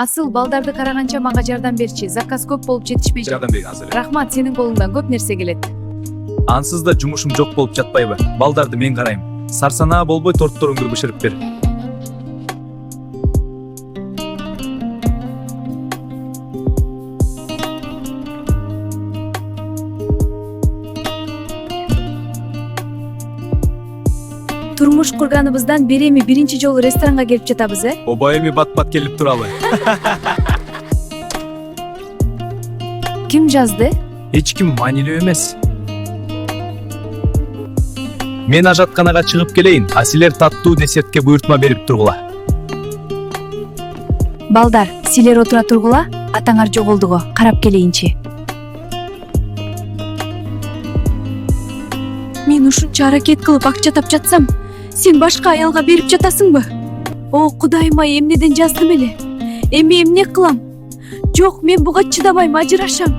Асыл балдарды караганча мага жардам берчи. Заказ көп болуп жетишпей жатат. Жардам бериң азыр. Рахмат, сенин колуңдан көп нерсе келет. Ансыз да жумушум жок болуп жатпайбы? Балдарды мен карайм. Сарсанаа болбой тортторуңду бышырып бер. Турмуш курганыбыздан бери эми биринчи жолу ресторанга келип жатабыз, Оба эми бат-бат келип туралы. Ким жазды? Эч ким маанилүү эмес. Мен ажатканага чыгып келейин, а силер таттуу десертке буйртма берип тургула. Балдар, силер отура тургула, атаңар жоголдуго, карап келейинчи. Мен ушунча аракет кылып акча тап жатсам, сен башка аялга берип жатасыңбы? О, Кудайым ай, эмнеден жаздым эле? Эми эмне кылам? Жок, мен буга чыдабайм, ажырашам.